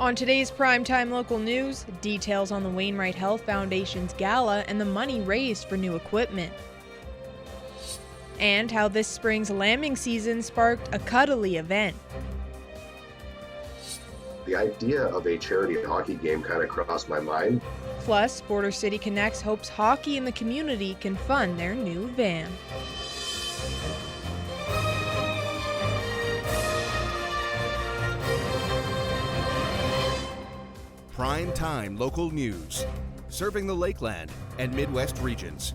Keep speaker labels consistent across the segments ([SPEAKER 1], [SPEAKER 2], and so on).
[SPEAKER 1] On today's Primetime Local News, details on the Wainwright Health Foundation's gala and the money raised for new equipment. And how this spring's lambing season sparked a cuddly event.
[SPEAKER 2] The idea of a charity hockey game kind of crossed my mind.
[SPEAKER 1] Plus, Border City Connects hopes hockey in the community can fund their new van.
[SPEAKER 3] Prime Time Local News, serving the Lakeland and Midwest regions.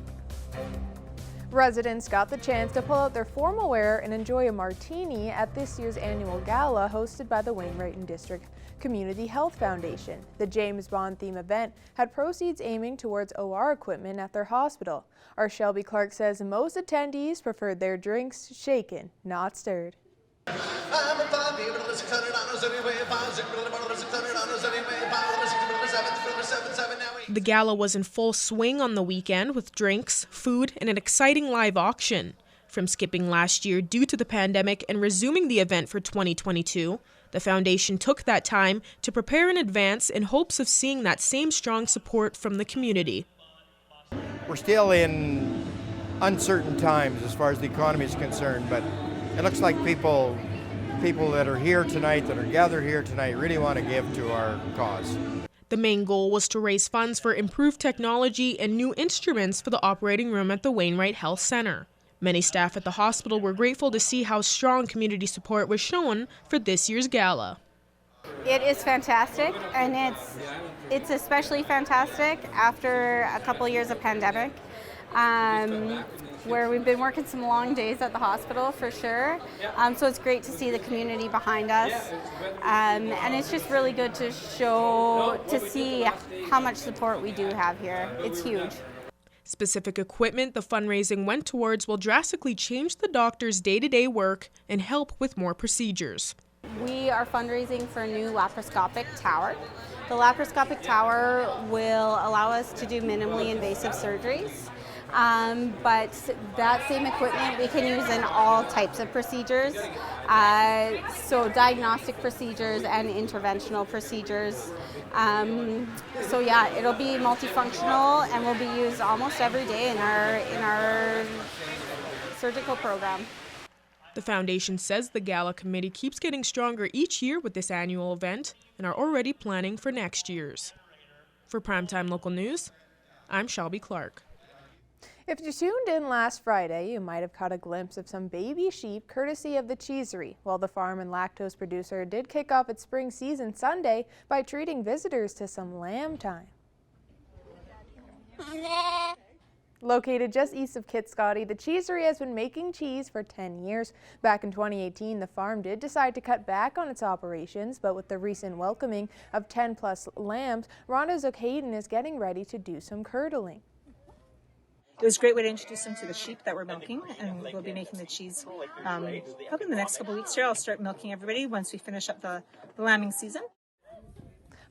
[SPEAKER 1] Residents got the chance to pull out their formal wear and enjoy a martini at this year's annual gala hosted by the Wainwright and District Community Health Foundation. The James Bond theme event had proceeds aiming towards OR equipment at their hospital. Our Shelby Clark says most attendees preferred their drinks shaken, not stirred. The gala was in full swing on the weekend with drinks, food, and an exciting live auction. From skipping last year due to the pandemic and resuming the event for 2022, the foundation took that time to prepare in advance in hopes of seeing that same strong support from the community.
[SPEAKER 4] We're still in uncertain times as far as the economy is concerned, but it looks like people that are here tonight, that are gathered here tonight, really want to give to our cause.
[SPEAKER 1] The main goal was to raise funds for improved technology and new instruments for the operating room at the Wainwright Health Center. Many staff at the hospital were grateful to see how strong community support was shown for this year's gala.
[SPEAKER 5] It is fantastic, and it's especially fantastic after a couple years of pandemic, where we've been working some long days at the hospital for sure. So it's great to see the community behind us, and it's just really good to see how much support we do have here. It's huge.
[SPEAKER 1] Specific equipment the fundraising went towards will drastically change the doctor's day-to-day work and help with more procedures.
[SPEAKER 5] We are fundraising for a new laparoscopic tower. The laparoscopic tower will allow us to do minimally invasive surgeries, but that same equipment we can use in all types of procedures, so diagnostic procedures and interventional procedures. So yeah, it'll be multifunctional and will be used almost every day in our surgical program.
[SPEAKER 1] The foundation says the gala committee keeps getting stronger each year with this annual event and are already planning for next year's. For Primetime Local News, I'm Shelby Clark. If you tuned in last Friday, you might have caught a glimpse of some baby sheep courtesy of the Cheesery. Well, the farm and lactose producer did kick off its spring season Sunday by treating visitors to some lamb time. Located just east of Kitscotty, the Cheesery has been making cheese for 10 years. Back in 2018, the farm did decide to cut back on its operations, but with the recent welcoming of 10+ lambs, Rhonda Zuckaden is getting ready to do some curdling.
[SPEAKER 6] It was a great way to introduce them to the sheep that we're milking, and we'll be making the cheese probably in the next couple of weeks here. I'll start milking everybody once we finish up the lambing season.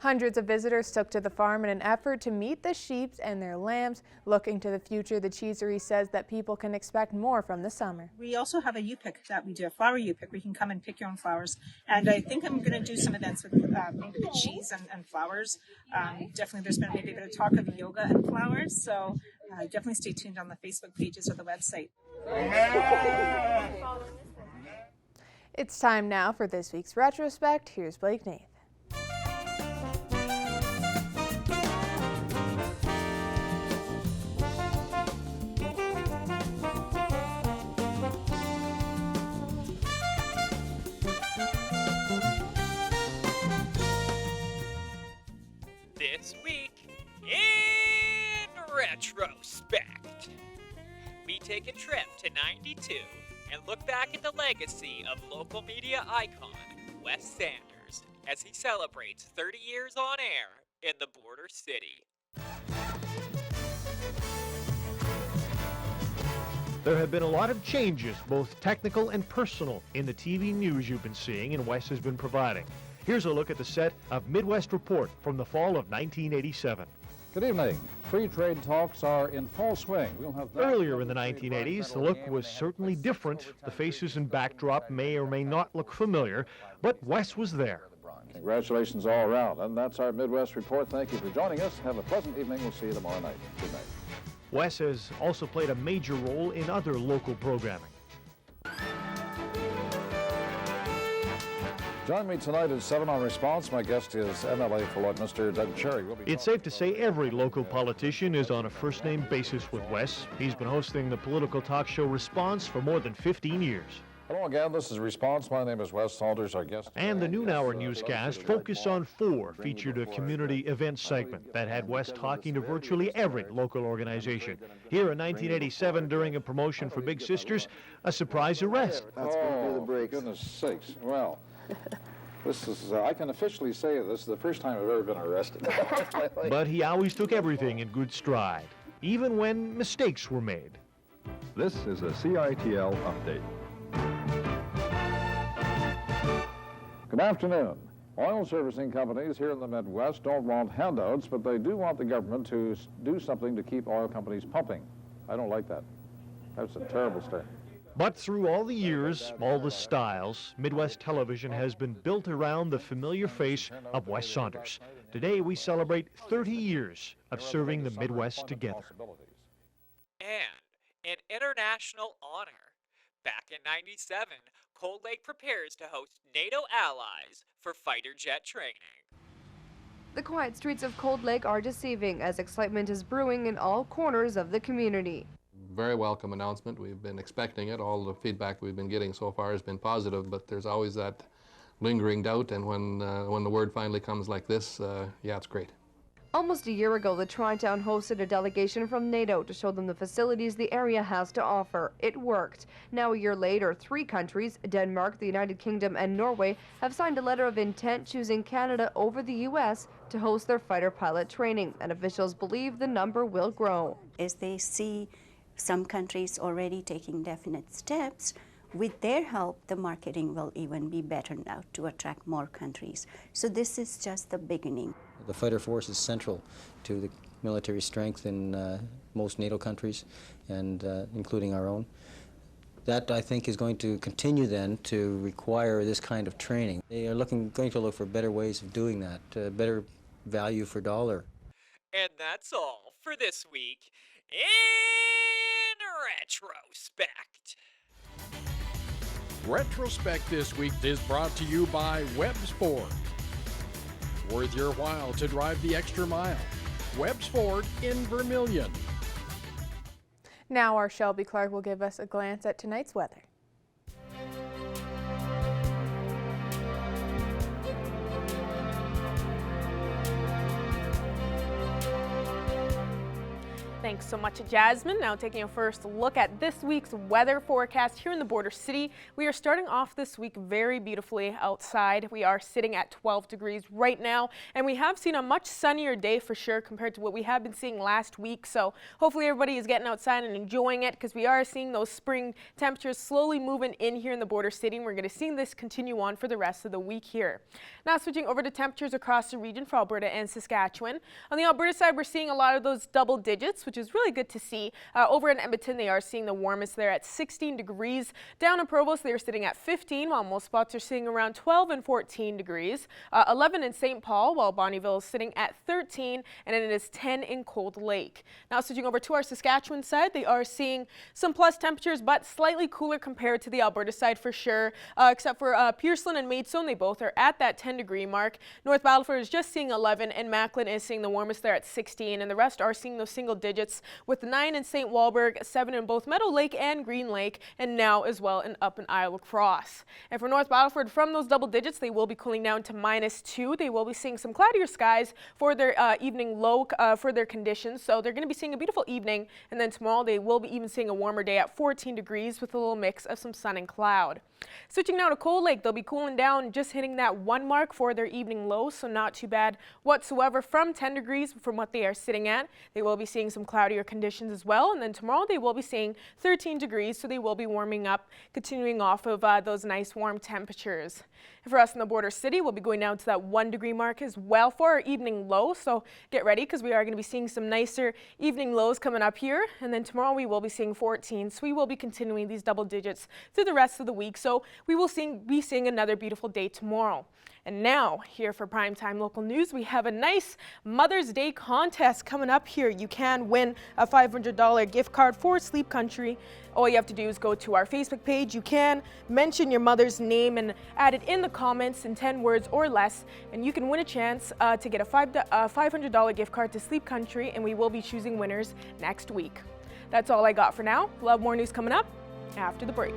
[SPEAKER 1] Hundreds of visitors took to the farm in an effort to meet the sheep and their lambs. Looking to the future, the Cheesery says that people can expect more from the summer.
[SPEAKER 6] We also have a U-pick that we do, a flower U-pick where you can come and pick your own flowers. And I think I'm going to do some events with maybe the cheese and flowers. Definitely there's been maybe a bit of talk of yoga and flowers, so definitely stay tuned on the Facebook pages or the website.
[SPEAKER 1] It's time now for this week's Retrospect. Here's Blake Nath.
[SPEAKER 7] This week in Retrospect, we take a trip to '92 and look back at the legacy of local media icon Wes Sanders as he celebrates 30 years on air in the Border City.
[SPEAKER 8] There have been a lot of changes, both technical and personal, in the TV news you've been seeing and Wes has been providing. Here's a look at the set of Midwest Report from the fall of 1987.
[SPEAKER 9] Good evening. Free trade talks are in full swing. We'll have
[SPEAKER 8] Earlier in the 1980s, the look was certainly different. The faces and backdrop may or may not look familiar, but Wes was there.
[SPEAKER 9] Congratulations all around. And that's our Midwest Report. Thank you for joining us. Have a pleasant evening. We'll see you tomorrow night. Good night.
[SPEAKER 8] Wes has also played a major role in other local programming.
[SPEAKER 9] Join me tonight at 7 on Response. My guest is MLA for Lloydminster, Doug Cherry.
[SPEAKER 8] It's safe to say every local politician is on a first-name basis with Wes. He's been hosting the political talk show Response for more than 15 years.
[SPEAKER 9] Hello again, this is Response. My name is Wes Saunders, our guest.
[SPEAKER 8] And the noon hour newscast, Focus on 4, featured a community event segment that had Wes talking to virtually every local organization. Here in 1987, during a promotion for Big Sisters, a surprise arrest.
[SPEAKER 9] Oh, goodness sakes. Well, this is, I can officially say this is the first time I've ever been arrested.
[SPEAKER 8] But he always took everything in good stride, even when mistakes were made.
[SPEAKER 10] This is a CITL update.
[SPEAKER 9] Good afternoon. Oil servicing companies here in the Midwest don't want handouts, but they do want the government to do something to keep oil companies pumping. I don't like that. That's a terrible start.
[SPEAKER 8] But through all the years, all the styles, Midwest television has been built around the familiar face of Wes Saunders. Today we celebrate 30 years of serving the Midwest together.
[SPEAKER 7] And an international honor. Back in '97, Cold Lake prepares to host NATO allies for fighter jet training.
[SPEAKER 11] The quiet streets of Cold Lake are deceiving as excitement is brewing in all corners of the community.
[SPEAKER 12] Very welcome announcement. We've been expecting it. All the feedback we've been getting so far has been positive, but there's always that lingering doubt, and when the word finally comes like this, yeah, it's great.
[SPEAKER 11] Almost a year ago, the Tri-Town hosted a delegation from NATO to show them the facilities the area has to offer. It worked. Now a year later, 3 countries, Denmark, the United Kingdom, and Norway, have signed a letter of intent choosing Canada over the U.S. to host their fighter pilot training, and officials believe the number will grow.
[SPEAKER 13] As they see some countries already taking definite steps, with their help, the marketing will even be better now to attract more countries. So this is just the beginning.
[SPEAKER 14] The fighter force is central to the military strength in most NATO countries, and including our own. That, I think, is going to continue then to require this kind of training. They are going to look for better ways of doing that, better value for dollar.
[SPEAKER 7] And that's all for this week in Retrospect.
[SPEAKER 15] Retrospect this week is brought to you by Webb's Ford. Worth your while to drive the extra mile. Webb's Ford in Vermilion.
[SPEAKER 1] Now our Shelby Clark will give us a glance at tonight's weather. Thanks so much, Jasmine. Now taking a first look at this week's weather forecast here in the border city. We are starting off this week very beautifully outside. We are sitting at 12 degrees right now, and we have seen a much sunnier day for sure compared to what we have been seeing last week. So hopefully everybody is getting outside and enjoying it, because we are seeing those spring temperatures slowly moving in here in the border city, and we're going to see this continue on for the rest of the week here. Now switching over to temperatures across the region for Alberta and Saskatchewan. On the Alberta side, we're seeing a lot of those double digits, which is really good to see. Over in Edmonton, they are seeing the warmest there at 16 degrees. Down in Provost, they are sitting at 15, while most spots are seeing around 12 and 14 degrees. 11 in St. Paul, while Bonnyville is sitting at 13, and it is 10 in Cold Lake. Now switching over to our Saskatchewan side, they are seeing some plus temperatures, but slightly cooler compared to the Alberta side for sure, except for Pearson and Maidstone. They both are at that 10-degree mark. North Battleford is just seeing 11, and Macklin is seeing the warmest there at 16, and the rest are seeing those single digits, with 9 in St. Walburg, 7 in both Meadow Lake and Green Lake, and now as well up in Isle Cross. And for North Battleford, from those double digits, they will be cooling down to -2. They will be seeing some cloudier skies for their evening low for their conditions, so they're going to be seeing a beautiful evening, and then tomorrow they will be even seeing a warmer day at 14 degrees with a little mix of some sun and cloud. Switching now to Cold Lake, they'll be cooling down, just hitting that 1 mark for their evening low, so not too bad whatsoever from 10 degrees from what they are sitting at. They will be seeing some cloudier conditions as well, and then tomorrow they will be seeing 13 degrees, so they will be warming up, continuing off of those nice warm temperatures. And for us in the border city, we'll be going down to that 1 degree mark as well for our evening low, so get ready, because we are going to be seeing some nicer evening lows coming up here, and then tomorrow we will be seeing 14, so we will be continuing these double digits through the rest of the week, so we will be seeing another beautiful day tomorrow. And now, here for Primetime Local News, we have a nice Mother's Day contest coming up here. You can win a $500 gift card for Sleep Country. All you have to do is go to our Facebook page. You can mention your mother's name and add it in the comments in 10 words or less, and you can win a chance to get a $500 gift card to Sleep Country, and we will be choosing winners next week. That's all I got for now. We'll have more news coming up after the break.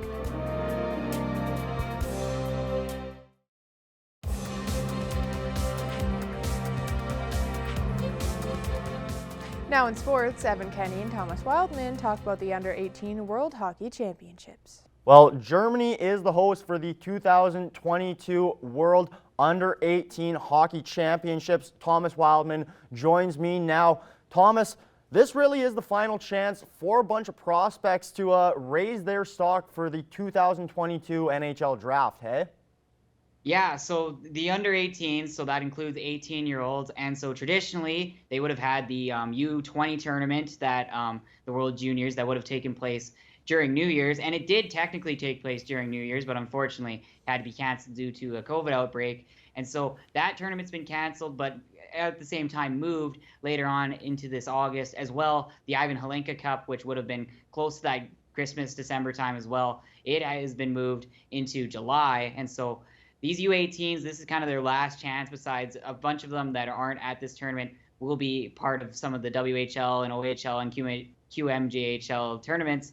[SPEAKER 1] Now in sports, Evan Kenny and Thomas Wildman talk about the Under-18 World Hockey Championships.
[SPEAKER 16] Well, Germany is the host for the 2022 World Under-18 Hockey Championships. Thomas Wildman joins me now. Thomas, this really is the final chance for a bunch of prospects to raise their stock for the 2022 NHL draft, hey?
[SPEAKER 17] Yeah, so the under-18s, so that includes 18-year-olds, and so traditionally they would have had the U20 tournament that the World Juniors that would have taken place during New Year's, and it did technically take place during New Year's, but unfortunately had to be canceled due to a COVID outbreak, and so that tournament's been canceled, but at the same time moved later on into this August as well. The Ivan Halinka Cup, which would have been close to that Christmas, December time as well, it has been moved into July, and so these U18s, this is kind of their last chance, besides a bunch of them that aren't at this tournament will be part of some of the WHL and OHL and QMJHL tournaments,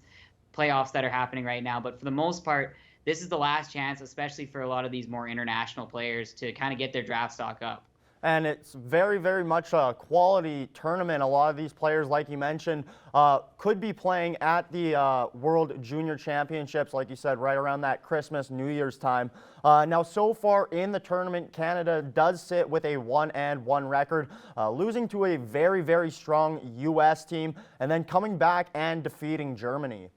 [SPEAKER 17] playoffs that are happening right now. But for the most part, this is the last chance, especially for a lot of these more international players, to kind of get their draft stock up.
[SPEAKER 16] And it's very, very much a quality tournament. A lot of these players, like you mentioned, could be playing at the World Junior Championships, like you said, right around that Christmas, New Year's time. Now, so far in the tournament, Canada does sit with a 1-1 record, losing to a very, very strong U.S. team, and then coming back and defeating Germany.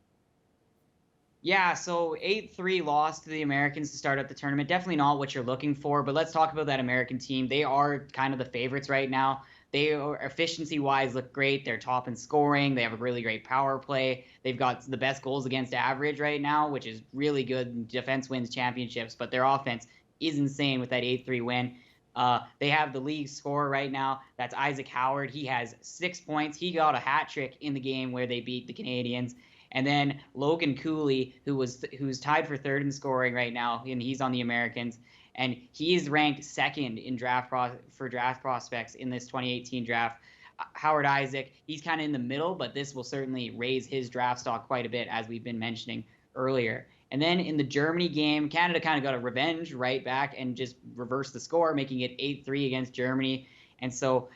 [SPEAKER 17] Yeah, so 8-3 loss to the Americans to start up the tournament. Definitely not what you're looking for, but let's talk about that American team. They are kind of the favorites right now. They are, efficiency-wise, look great. They're top in scoring. They have a really great power play. They've got the best goals against average right now, which is really good. Defense wins championships, but their offense is insane with that 8-3 win. They have the league scorer right now. That's Isaac Howard. He has 6 points. He got a hat trick in the game where they beat the Canadians. And then Logan Cooley, who's tied for third in scoring right now, and he's on the Americans, and he is ranked second in draft prospects in this 2018 draft. Howard Isaac, he's kind of in the middle, but this will certainly raise his draft stock quite a bit, as we've been mentioning earlier. And then in the Germany game, Canada kind of got a revenge right back and just reversed the score, making it 8-3 against Germany. And so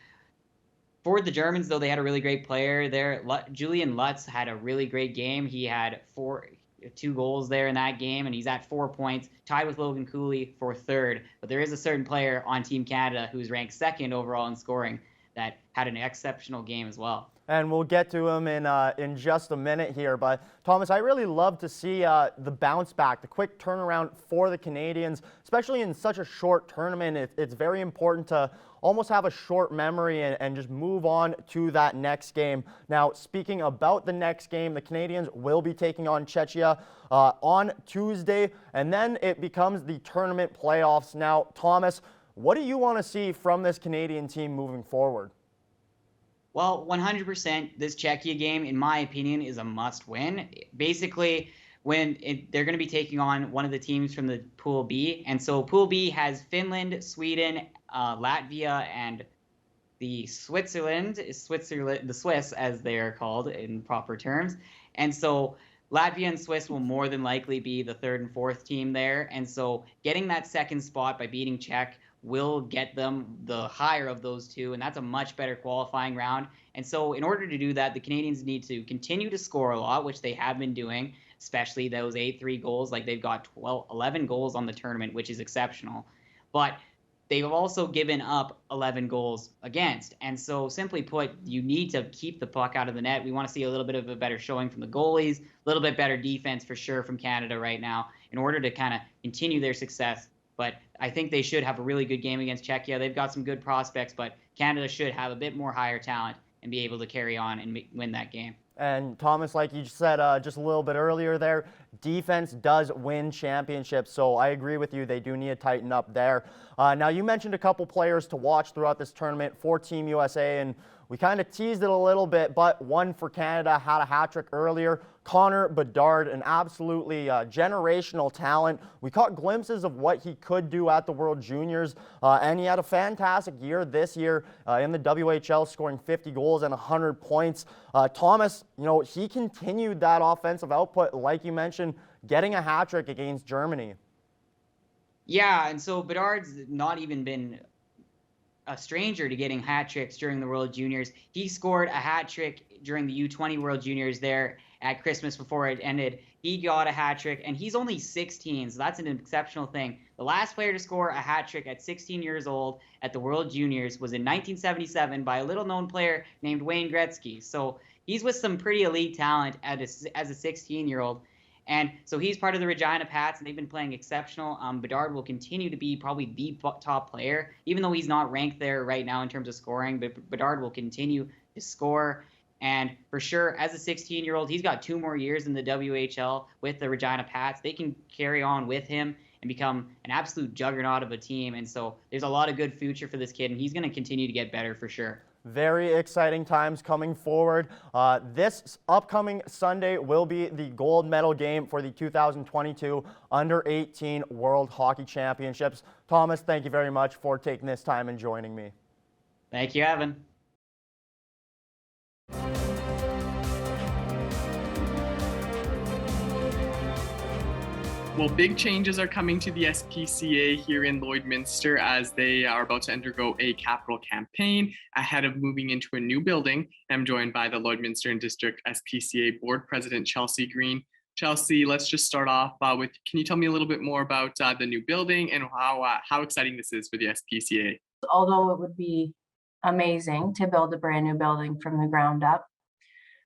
[SPEAKER 17] for the Germans, though, they had a really great player there. Julian Lutz had a really great game. He had 2 goals there in that game, and he's at 4 points, tied with Logan Cooley for third. But there is a certain player on Team Canada who's ranked second overall in scoring that had an exceptional game as well.
[SPEAKER 16] And we'll get to him in just a minute here. But, Thomas, I really love to see the bounce back, the quick turnaround for the Canadians, especially in such a short tournament. It's very important to almost have a short memory and just move on to that next game. Now, speaking about the next game, the Canadians will be taking on Czechia on Tuesday, and then it becomes the tournament playoffs. Now, Thomas, what do you want to see from this Canadian team moving forward?
[SPEAKER 17] Well, 100%, this Czechia game, in my opinion, is a must-win. Basically, they're going to be taking on one of the teams from the Pool B, and so Pool B has Finland, Sweden, Latvia, and the the Swiss, as they are called in proper terms. And so Latvia and Swiss will more than likely be the third and fourth team there. And so getting that second spot by beating Czech will get them the higher of those two, and that's a much better qualifying round. And so in order to do that, the Canadians need to continue to score a lot, which they have been doing, especially those 8-3 goals. Like, they've got 11 goals on the tournament, which is exceptional. But they've also given up 11 goals against. And so, simply put, you need to keep the puck out of the net. We want to see a little bit of a better showing from the goalies, a little bit better defense for sure from Canada right now in order to kind of continue their success. But I think they should have a really good game against Czechia. They've got some good prospects, but Canada should have a bit more higher talent and be able to carry on and win that game.
[SPEAKER 16] And Thomas, like you said just a little bit earlier there, defense does win championships. So I agree with you. They do need to tighten up there. Now, you mentioned a couple players to watch throughout this tournament for Team USA, and we kind of teased it a little bit, but one for Canada had a hat trick earlier. Connor Bedard, an absolutely generational talent. We caught glimpses of what he could do at the World Juniors, and he had a fantastic year this year in the WHL, scoring 50 goals and 100 points. Thomas, you know, he continued that offensive output, like you mentioned, getting a hat trick against Germany.
[SPEAKER 17] Yeah, and so Bedard's not even been a stranger to getting hat tricks during the World Juniors. He scored a hat trick during the U20 World Juniors there at Christmas before it ended. He got a hat trick, and he's only 16, so that's an exceptional thing. The last player to score a hat trick at 16 years old at the World Juniors was in 1977 by a little-known player named Wayne Gretzky. So he's with some pretty elite talent as a 16-year-old. And so he's part of the Regina Pats, and they've been playing exceptional. Bedard will continue to be probably the top player, even though he's not ranked there right now in terms of scoring. But Bedard will continue to score. And for sure, as a 16-year-old, he's got 2 more years in the WHL with the Regina Pats. They can carry on with him and become an absolute juggernaut of a team. And so there's a lot of good future for this kid, and he's going to continue to get better for sure.
[SPEAKER 16] Very exciting times coming forward. This upcoming Sunday will be the gold medal game for the 2022 Under-18 World Hockey Championships. Thomas, thank you very much for taking this time and joining me.
[SPEAKER 17] Thank you, Evan.
[SPEAKER 18] Well, big changes are coming to the SPCA here in Lloydminster as they are about to undergo a capital campaign ahead of moving into a new building. I'm joined by the Lloydminster and District SPCA Board President Chelsea Green. Chelsea, let's just start off with, can you tell me a little bit more about the new building and how exciting this is for the SPCA?
[SPEAKER 19] Although it would be amazing to build a brand new building from the ground up,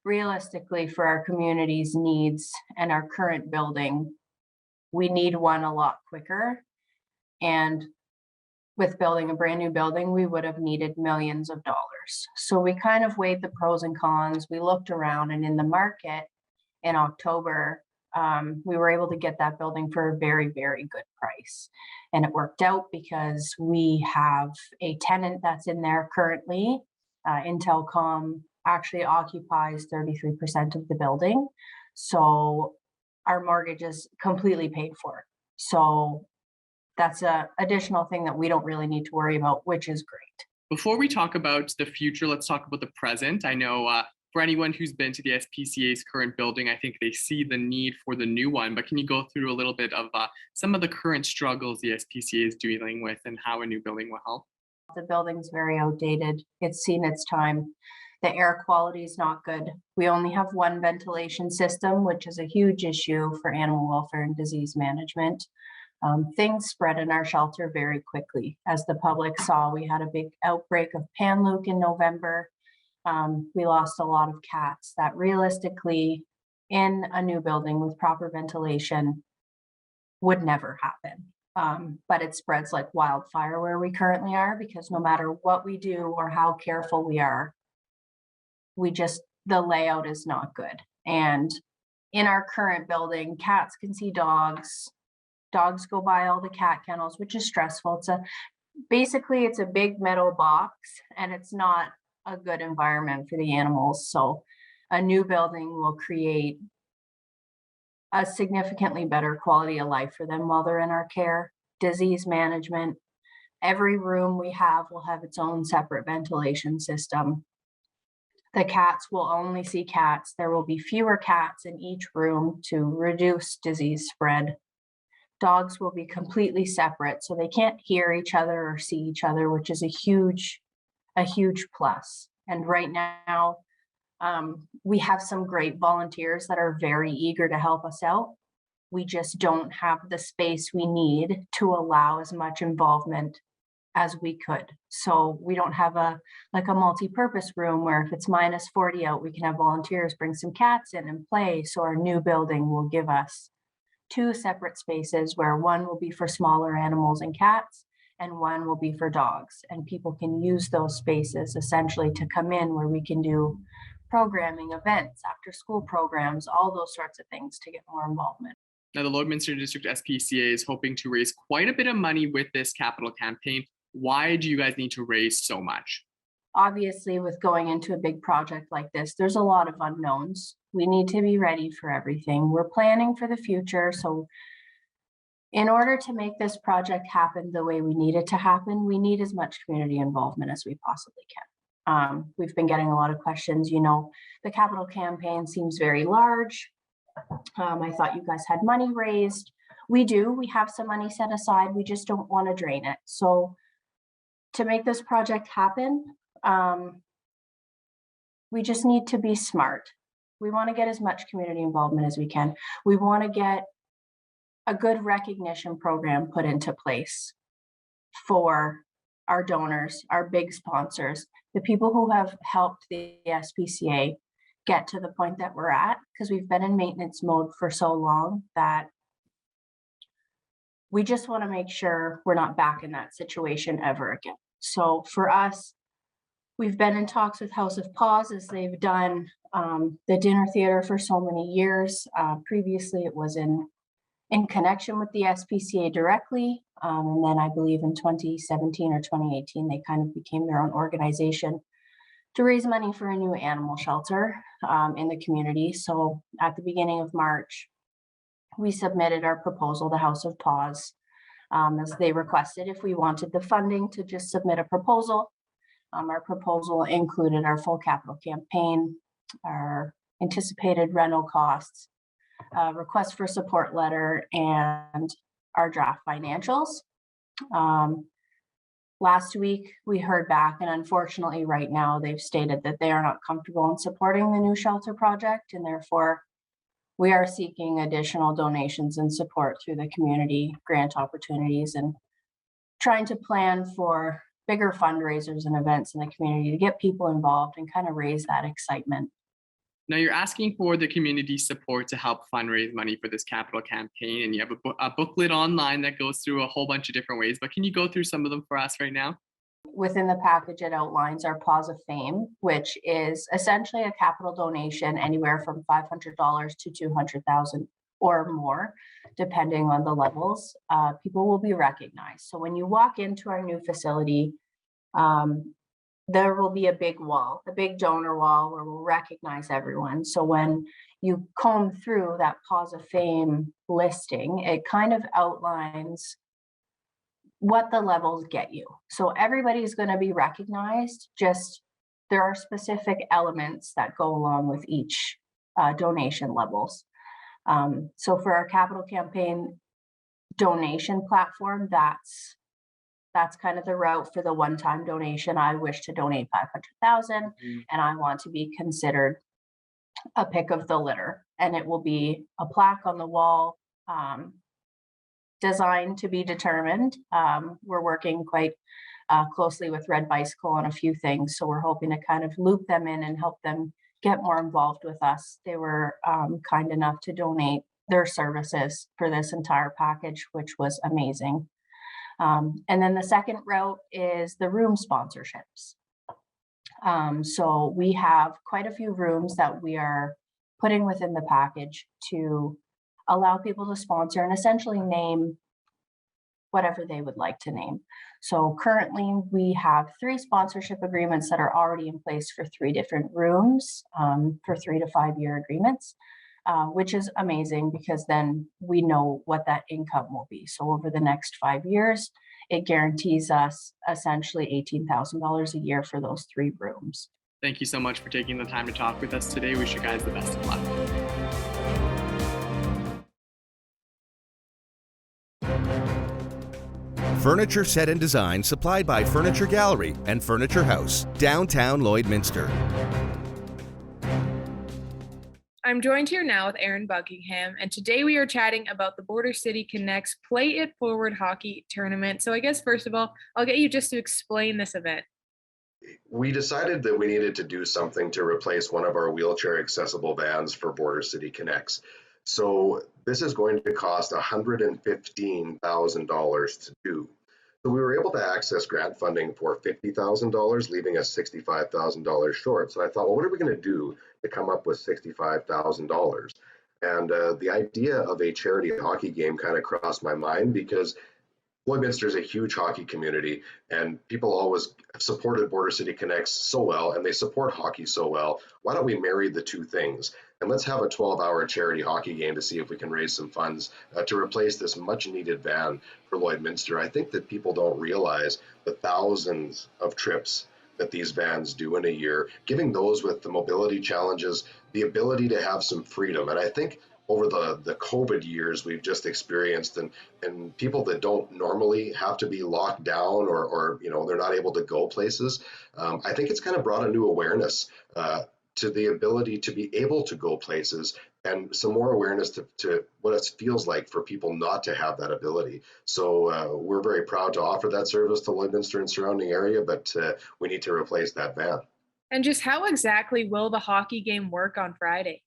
[SPEAKER 19] realistically for our community's needs and our current building, we need one a lot quicker. And with building a brand new building, we would have needed millions of dollars. So we kind of weighed the pros and cons. We looked around, and in the market in October, we were able to get that building for a very, very good price. And it worked out because we have a tenant that's in there currently. Intelcom actually occupies 33% of the building. So our mortgage is completely paid for. So that's an additional thing that we don't really need to worry about, which is great.
[SPEAKER 18] Before we talk about the future, let's talk about the present. I know for anyone who's been to the SPCA's current building, I think they see the need for the new one, but can you go through a little bit of some of the current struggles the SPCA is dealing with and how a new building will help?
[SPEAKER 19] The building's very outdated. It's seen its time. The air quality is not good. We only have one ventilation system, which is a huge issue for animal welfare and disease management. Things spread in our shelter very quickly. As the public saw, we had a big outbreak of panleuk in November. We lost a lot of cats that realistically in a new building with proper ventilation would never happen. But it spreads like wildfire where we currently are, because no matter what we do or how careful we are, the layout is not good. And in our current building, cats can see dogs. Dogs go by all the cat kennels, which is stressful. Basically it's a big metal box, and it's not a good environment for the animals. So a new building will create a significantly better quality of life for them while they're in our care. Disease management. Every room we have will have its own separate ventilation system. The cats will only see cats. There will be fewer cats in each room to reduce disease spread. Dogs will be completely separate, so they can't hear each other or see each other, which is a huge plus. And right now, we have some great volunteers that are very eager to help us out. We just don't have the space we need to allow as much involvement as we could. So we don't have a multi-purpose room where if it's minus 40 out, we can have volunteers bring some cats in and play. So our new building will give us 2 separate spaces where one will be for smaller animals and cats and one will be for dogs. And people can use those spaces essentially to come in where we can do programming, events, after school programs, all those sorts of things to get more involvement.
[SPEAKER 18] Now, the Lloydminster District SPCA is hoping to raise quite a bit of money with this capital campaign. Why do you guys need to raise so much?
[SPEAKER 19] Obviously, with going into a big project like this, there's a lot of unknowns. We need to be ready for everything. We're planning for the future. So in order to make this project happen the way we need it to happen, we need as much community involvement as we possibly can. We've been getting a lot of questions. You know, the capital campaign seems very large. I thought you guys had money raised. We do. We have some money set aside. We just don't want to drain it. So to make this project happen, we just need to be smart. We want to get as much community involvement as we can. We want to get a good recognition program put into place for our donors, our big sponsors, the people who have helped the SPCA get to the point that we're at, because we've been in maintenance mode for so long that we just want to make sure we're not back in that situation ever again. So for us, we've been in talks with House of Paws as they've done the dinner theater for so many years. Previously, it was in connection with the SPCA directly. And then I believe in 2017 or 2018, they kind of became their own organization to raise money for a new animal shelter in the community. So at the beginning of March, we submitted our proposal to House of Paws as they requested if we wanted the funding to just submit a proposal. Our proposal included our full capital campaign, our anticipated rental costs, request for support letter, and our draft financials. Last week, we heard back, and unfortunately right now they've stated that they are not comfortable in supporting the new shelter project, and therefore we are seeking additional donations and support through the community grant opportunities and trying to plan for bigger fundraisers and events in the community to get people involved and kind of raise that excitement.
[SPEAKER 18] Now, you're asking for the community support to help fundraise money for this capital campaign, and you have a booklet online that goes through a whole bunch of different ways, but can you go through some of them for us right now?
[SPEAKER 19] Within the package, it outlines our Paws of Fame, which is essentially a capital donation anywhere from $500 to $200,000 or more, depending on the levels. People will be recognized. So when you walk into our new facility, there will be a big wall, a big donor wall where we'll recognize everyone. So when you comb through that Paws of Fame listing, it kind of outlines what the levels get you. So everybody's going to be recognized, just there are specific elements that go along with each donation levels. So for our capital campaign donation platform, that's kind of the route for the one-time donation. I wish to donate $500,000 and I want to be considered a pick of the litter. And it will be a plaque on the wall, designed to be determined. We're working quite closely with Red Bicycle on a few things. So we're hoping to kind of loop them in and help them get more involved with us. They were kind enough to donate their services for this entire package, which was amazing. And then the second route is the room sponsorships. So we have quite a few rooms that we are putting within the package to allow people to sponsor and essentially name whatever they would like to name. So currently we have 3 sponsorship agreements that are already in place for 3 different rooms for 3 to 5 year agreements. Which is amazing because then we know what that income will be. So over the next 5 years, it guarantees us essentially $18,000 a year for those 3 rooms.
[SPEAKER 18] Thank you so much for taking the time to talk with us today. Wish you guys the best of luck.
[SPEAKER 3] Furniture set and design supplied by Furniture Gallery and Furniture House, downtown Lloydminster.
[SPEAKER 20] I'm joined here now with Aaron Buckingham, and today we are chatting about the Border City Connects Play It Forward Hockey Tournament. So I guess first of all, I'll get you just to explain this event.
[SPEAKER 2] We decided that we needed to do something to replace one of our wheelchair accessible vans for Border City Connects. So this is going to cost $115,000 to do. So we were able to access grant funding for $50,000, leaving us $65,000 short. So I thought, well, what are we going to do to come up with $65,000? And the idea of a charity hockey game kind of crossed my mind because Lloydminster is a huge hockey community, and people always have supported Border City Connects so well, and they support hockey so well. Why don't we marry the two things? And let's have a 12-hour charity hockey game to see if we can raise some funds to replace this much-needed van for Lloydminster. I think that people don't realize the thousands of trips that these vans do in a year, giving those with the mobility challenges the ability to have some freedom. And I think over the COVID years we've just experienced, and people that don't normally have to be locked down or they're not able to go places, I think it's kind of brought a new awareness to the ability to be able to go places, and some more awareness to what it feels like for people not to have that ability. So we're very proud to offer that service to Lloydminster and surrounding area, but we need to replace that van.
[SPEAKER 20] And just how exactly will the hockey game work on Friday?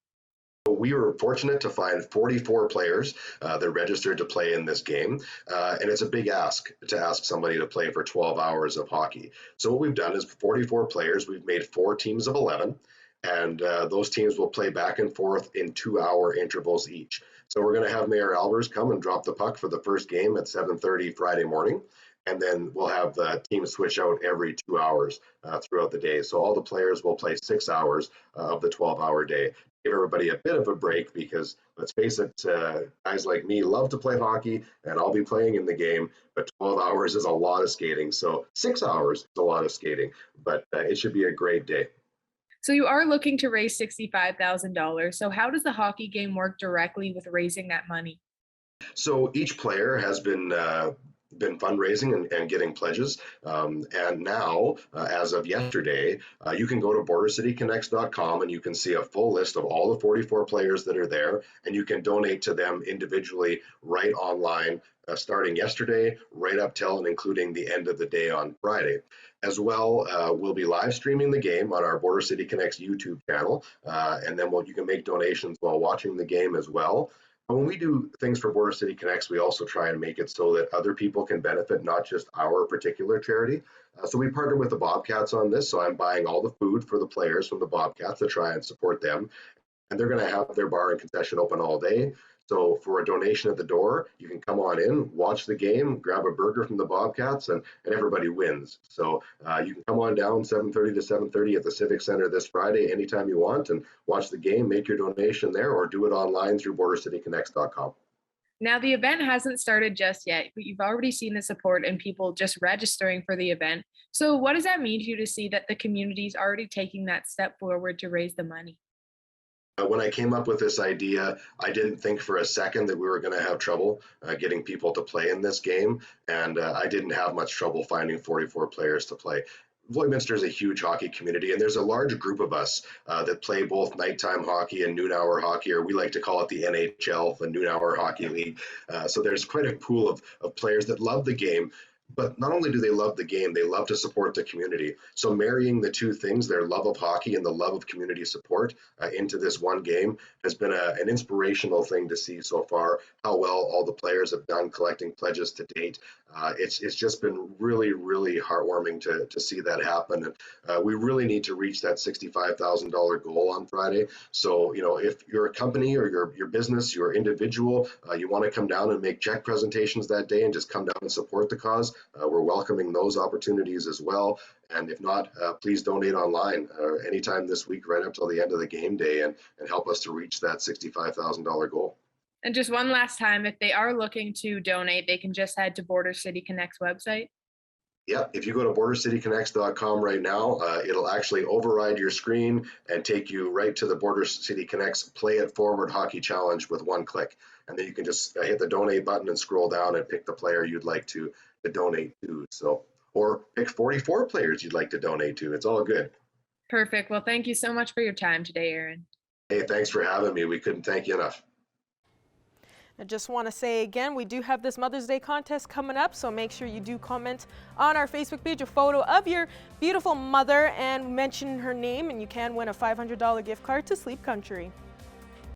[SPEAKER 2] We were fortunate to find 44 players that registered to play in this game, and it's a big ask to ask somebody to play for 12 hours of hockey. So what we've done is 44 players, we've made 4 teams of 11, and those teams will play back and forth in 2-hour intervals each. So we're going to have Mayor Albers come and drop the puck for the first game at 7:30 Friday morning, and then we'll have the teams switch out every 2 hours throughout the day. So all the players will play 6 hours of the 12-hour day. Give everybody a bit of a break because, let's face it, guys like me love to play hockey, and I'll be playing in the game, but 12 hours is a lot of skating. So 6 hours is a lot of skating, but it should be a great day.
[SPEAKER 20] So you are looking to raise $65,000. So how does the hockey game work directly with raising that money?
[SPEAKER 2] So each player has been fundraising and getting pledges. And now, as of yesterday, you can go to bordercityconnects.com and you can see a full list of all the 44 players that are there, and you can donate to them individually right online, starting yesterday, right up till and including the end of the day on Friday. As well, we'll be live streaming the game on our Border City Connects YouTube channel, and then you can make donations while watching the game as well. When we do things for Border City Connects, we also try and make it so that other people can benefit, not just our particular charity. So we partner with the Bobcats on this. So I'm buying all the food for the players from the Bobcats to try and support them. And they're going to have their bar and concession open all day. So for a donation at the door, you can come on in, watch the game, grab a burger from the Bobcats, and everybody wins. So you can come on down 7:30 to 7:30 at the Civic Center this Friday anytime you want and watch the game, make your donation there, or do it online through bordercityconnects.com.
[SPEAKER 20] Now, the event hasn't started just yet, but you've already seen the support and people just registering for the event. So what does that mean to you to see that the community is already taking that step forward to raise the money?
[SPEAKER 2] When I came up with this idea, I didn't think for a second that we were going to have trouble getting people to play in this game, and I didn't have much trouble finding 44 players to play. Lloydminster is a huge hockey community, and there's a large group of us that play both nighttime hockey and noon-hour hockey, or we like to call it the NHL, the noon-hour hockey league. So there's quite a pool of players that love the game. But not only do they love the game, they love to support the community. So marrying the two things, their love of hockey and the love of community support into this one game has been an inspirational thing to see so far, how well all the players have done collecting pledges to date. It's just been really, really heartwarming to see that happen. And we really need to reach that $65,000 goal on Friday. So, if you're a company or your business, your individual, you want to come down and make check presentations that day and just come down and support the cause, we're welcoming those opportunities as well. And if not, please donate online anytime this week, right up till the end of the game day, and help us to reach that $65,000 goal.
[SPEAKER 20] And just one last time, if they are looking to donate, they can just head to Border City Connects website.
[SPEAKER 2] Yeah, if you go to bordercityconnects.com right now, it'll actually override your screen and take you right to the Border City Connects Play It Forward Hockey Challenge with one click. And then you can just hit the donate button and scroll down and pick the player you'd like to donate to. So, or pick 44 players you'd like to donate to. It's all good.
[SPEAKER 20] Perfect. Well, thank you so much for your time today, Aaron.
[SPEAKER 2] Hey, thanks for having me. We couldn't thank you enough.
[SPEAKER 1] I just want to say again, we do have this Mother's Day contest coming up, so make sure you do comment on our Facebook page a photo of your beautiful mother and mention her name, and you can win a $500 gift card to Sleep Country.